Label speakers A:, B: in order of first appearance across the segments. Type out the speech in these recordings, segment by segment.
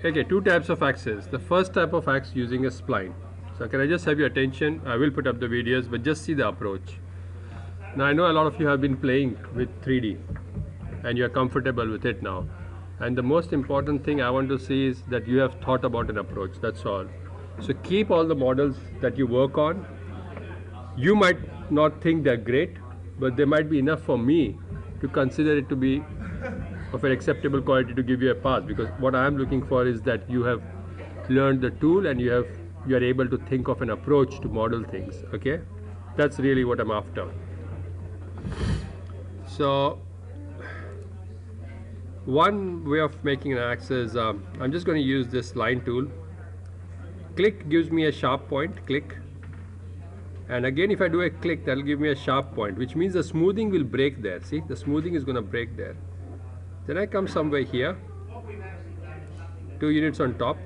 A: Okay, two types of axes. The first type of axe using a spline. So can I just have your attention? I will put up the videos, but just see the approach. Now I know a lot of you have been playing with 3D and you are comfortable with it now. And the most important thing I want to see is that you have thought about an approach, that's all. So keep all the models that you work on. You might not think they're great, but they might be enough for me to consider it to be of an acceptable quality to give you a pass, because what I am looking for is that you have learned the tool and you are able to think of an approach to model things. Okay, that's really what I'm after. So one way of making an axe is I'm just going to use this line tool. Click gives me a sharp point, click, and again if I do a click, that will give me a sharp point, which means the smoothing will break there. See, the smoothing is going to break there. Then I come somewhere here, 2 units on top.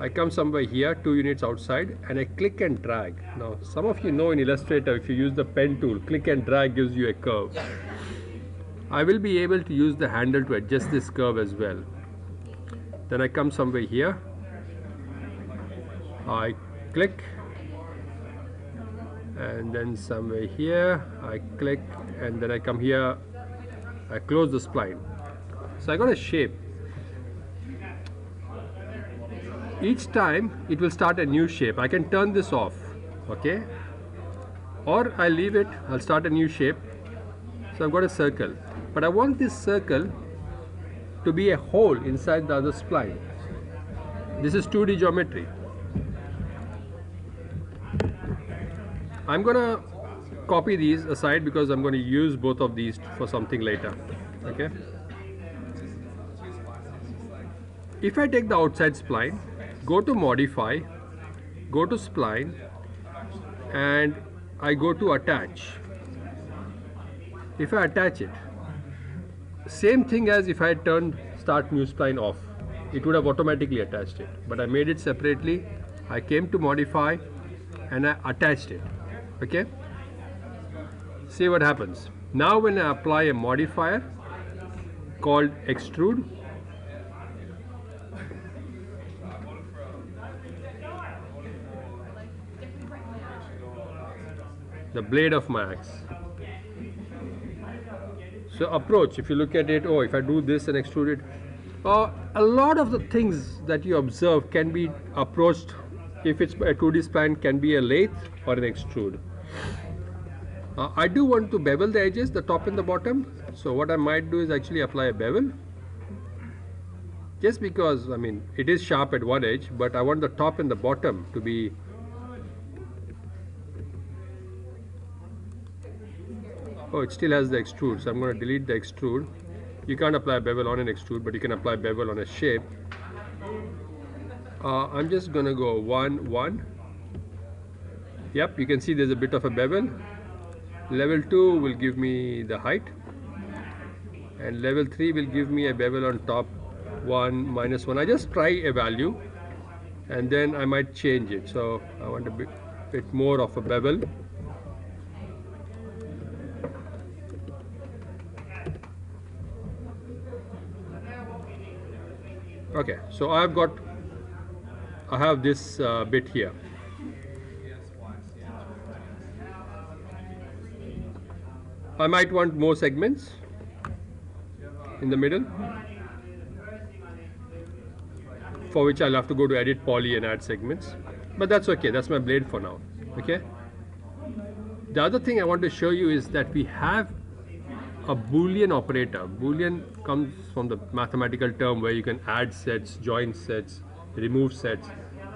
A: I come somewhere here, 2 units outside, and I click and drag. Now some of you know in Illustrator, if you use the pen tool, click and drag gives you a curve. I will be able to use the handle to adjust this curve as well. Then I come somewhere here, I click, and then somewhere here I click, and then I come here, I close the spline. So I got a shape. Each time it will start a new shape. I can turn this off, okay, or I leave it, I'll start a new shape. So I've got a circle, but I want this circle to be a hole inside the other spline. This is 2D geometry. I'm gonna copy these aside because I'm going to use both of these for something later. Okay, if I take the outside spline, go to modify, go to spline, and I go to attach. If I attach it, same thing as if I had turned start new spline off, it would have automatically attached it, but I made it separately. I came to modify and I attached it. Okay, see what happens. Now when I apply a modifier called extrude, the blade of my axe. So approach, if you look at it, oh, if I do this and extrude it, a lot of the things that you observe can be approached. If it's a 2D spline, can be a lathe or an extrude. I do want to bevel the edges, the top and the bottom. So what I might do is actually apply a bevel. Just because, I mean, it is sharp at one edge, but I want the top and the bottom to be oh, it still has the extrude, so I'm going to delete the extrude. You can't apply a bevel on an extrude, but you can apply bevel on a shape. I'm just going to go 1, 1. Yep, you can see there's a bit of a bevel. Level 2 will give me the height, and level 3 will give me a bevel on top, 1, -1. I just try a value and then I might change it. So I want a bit more of a bevel. Okay, so I have this bit here. I might want more segments in the middle, for which I'll have to go to edit poly and add segments, but that's okay, that's my blade for now. Okay, the other thing I want to show you is that we have a Boolean operator. Boolean comes from the mathematical term where you can add sets, join sets, remove sets.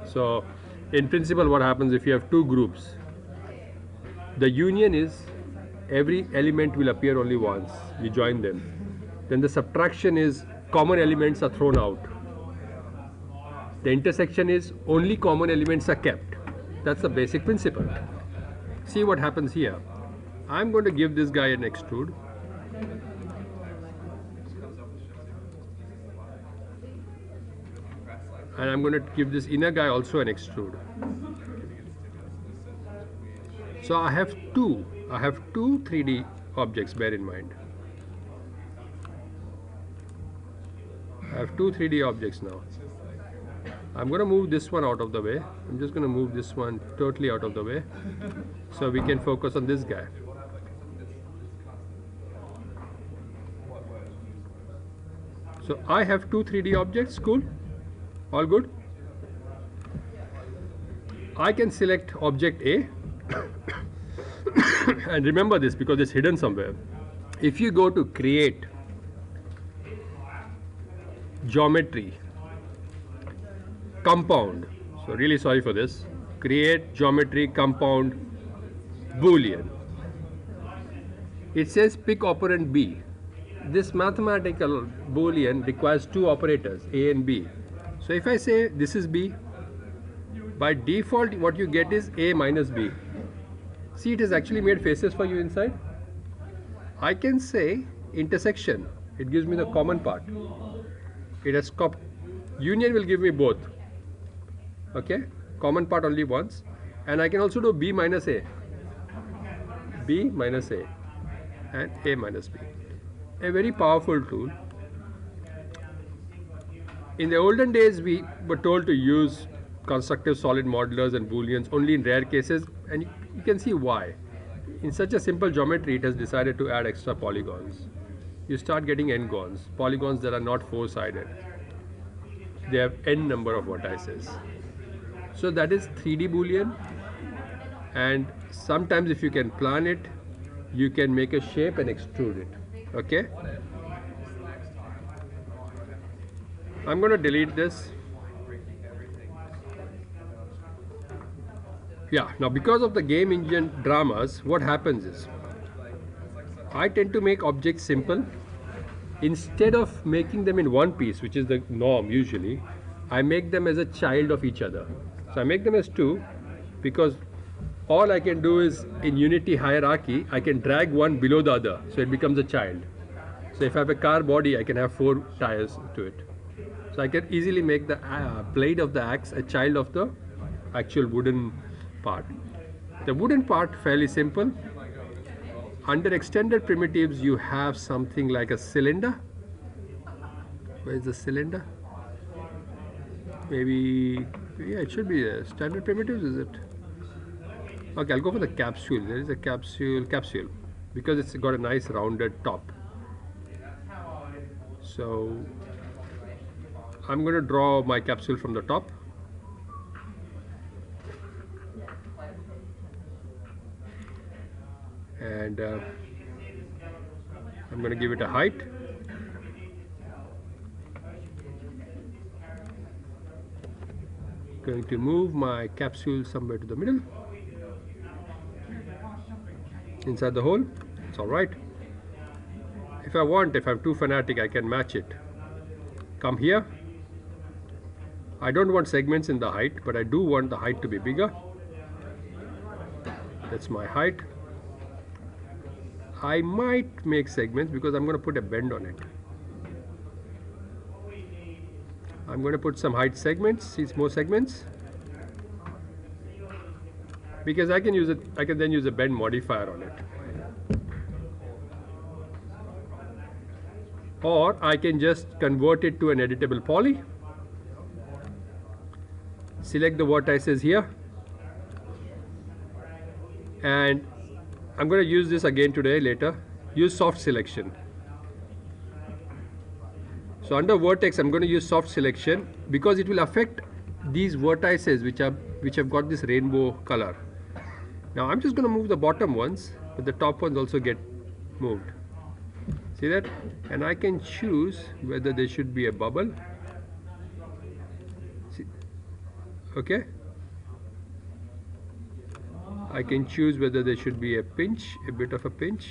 A: So in principle, what happens if you have two groups? The union is every element will appear only once. You join them. Then the subtraction is common elements are thrown out. The intersection is only common elements are kept. That's the basic principle. See what happens here. I'm going to give this guy an extrude. And I'm going to give this inner guy also an extrude. So I have two 3D objects, bear in mind. I I have two 3D objects now. I'm going to move this one out of the way. I'm just going to move this one totally out of the way so we can focus on this guy. So I have two 3D objects. Cool? All good? I can select object A and remember this because it's hidden somewhere. If you go to create geometry compound, so really sorry for this, create geometry compound Boolean, it says pick operand B. This mathematical Boolean requires two operators, A and B. So if I say this is B, by default what you get is A minus B. See, it has actually made faces for you inside. I can say intersection, it gives me the common part. It has union will give me both. Okay, common part only once. And I can also do B minus A, B minus A and A minus B. A very powerful tool. In the olden days we were told to use constructive solid modelers and booleans only in rare cases, and you can see why. In such a simple geometry it has decided to add extra polygons. You start getting n-gons, polygons that are not four-sided. They have n number of vertices. So that is 3D Boolean, and sometimes if you can plan it, you can make a shape and extrude it. Okay? I'm going to delete this. Yeah, now because of the game engine dramas, what happens is I tend to make objects simple. Instead of making them in one piece, which is the norm usually, I make them as a child of each other. So I make them as two because all I can do is in unity hierarchy, I can drag one below the other, so it becomes a child. So if I have a car body, I can have 4 tires to it. So I can easily make the blade of the axe a child of the actual wooden part. The wooden part, fairly simple. Under extended primitives, you have something like a cylinder. Where is the cylinder? Maybe, yeah, it should be a standard primitives, is it? Okay, I'll go for the capsule. There is a capsule, because it's got a nice rounded top. So I'm going to draw my capsule from the top. And I'm going to give it a height. Going to move my capsule somewhere to the middle. Inside the hole, it's all right. If I want, if I'm too fanatic, I can match it. Come here. I don't want segments in the height, but I do want the height to be bigger. That's my height. I might make segments because I'm going to put a bend on it. I'm going to put some height segments, see more segments. Because I can use it, I can then use a bend modifier on it. Or I can just convert it to an editable poly. Select the vertices here. And I'm going to use this again today, later. Use soft selection. So under vertex, I'm going to use soft selection because it will affect these vertices which have got this rainbow color. Now I'm just going to move the bottom ones, but the top ones also get moved. See that? And I can choose whether there should be a bubble. See? Okay? I can choose whether there should be a pinch, a bit of a pinch.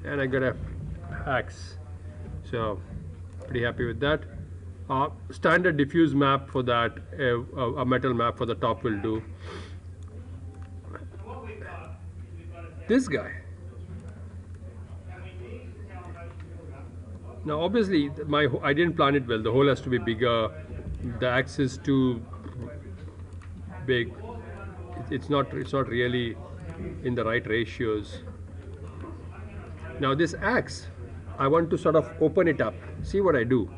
A: And I got a axe. So pretty happy with that. Standard diffuse map for that, a metal map for the top will do. This guy. Now obviously I didn't plan it well. The hole has to be bigger. The axe is too big. It's not really in the right ratios. Now this axe I want to sort of open it up. See what I do.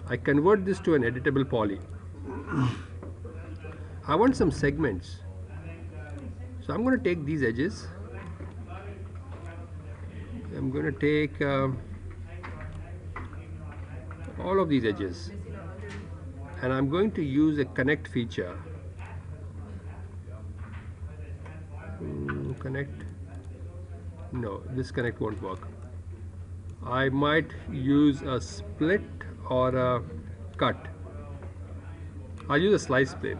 A: I convert this to an editable poly. I want some segments. So I'm going to take these edges. I'm going to take all of these edges. And I'm going to use a connect feature. Connect. No, this connect won't work. I might use a split or a cut. I'll use a slice plane.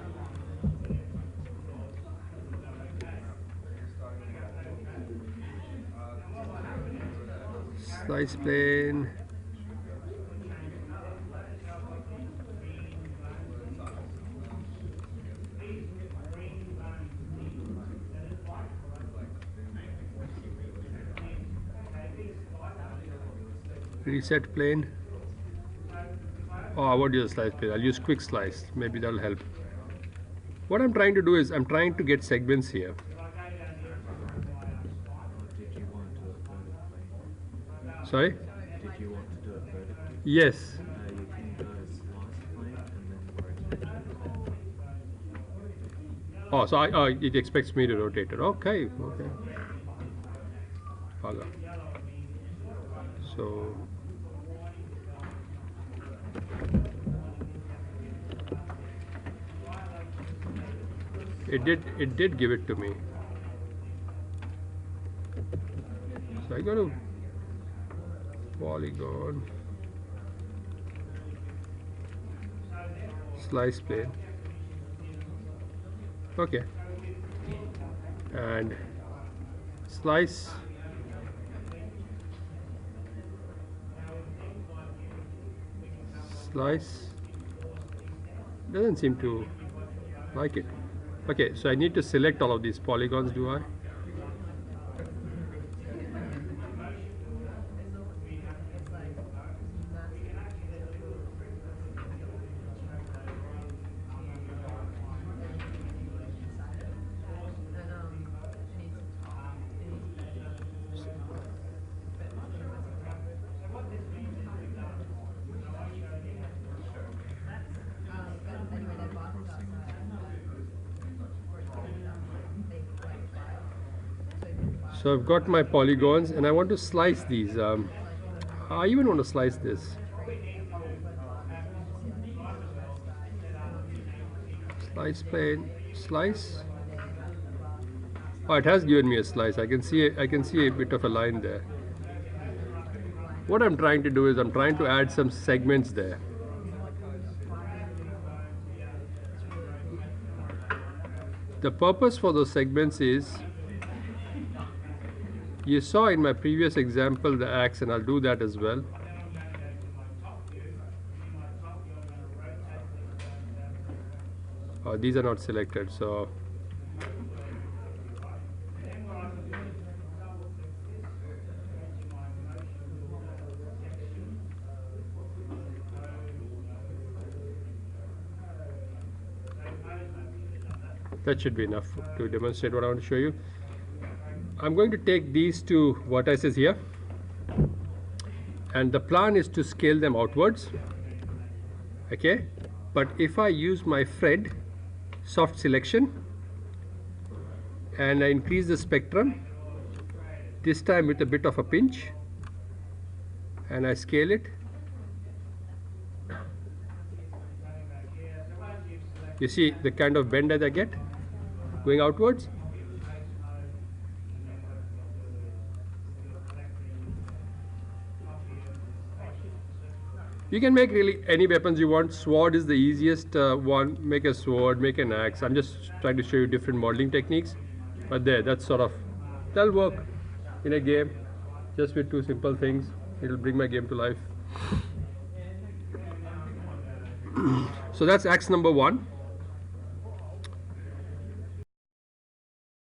A: Slice plane. Reset plane. Oh, I won't use a slice plane. I'll use quick slice. Maybe that'll help. What I'm trying to do is I'm trying to get segments here. Sorry?
B: Did you want to do it vertically?
A: Yes.
B: You can go slice plane and then rotate.
A: Oh, so it expects me to rotate it. Okay, okay. Paga. So it did give it to me. So I go to polygon, slice plane. Okay, and slice. Slice doesn't seem to like it. Okay, so I need to select all of these polygons, do I? So I've got my polygons and I want to slice these. I even want to slice this. Slice plane, slice. Oh, it has given me a slice. I can see a bit of a line there. What I'm trying to do is I'm trying to add some segments there. The purpose for those segments is, you saw in my previous example the axe, and I'll do that as well. Oh, these are not selected, so that should be enough to demonstrate what I want to show you. I'm going to take these two vertices here, and the plan is to scale them outwards. Okay, but if I use my Fred soft selection and I increase the spectrum, this time with a bit of a pinch, and I scale it, you see the kind of bend that I get going outwards. You can make really any weapons you want. Sword is the easiest one. Make a sword, make an axe. I'm just trying to show you different modeling techniques. But that's that'll work in a game just with two simple things. It'll bring my game to life. So that's axe number 1.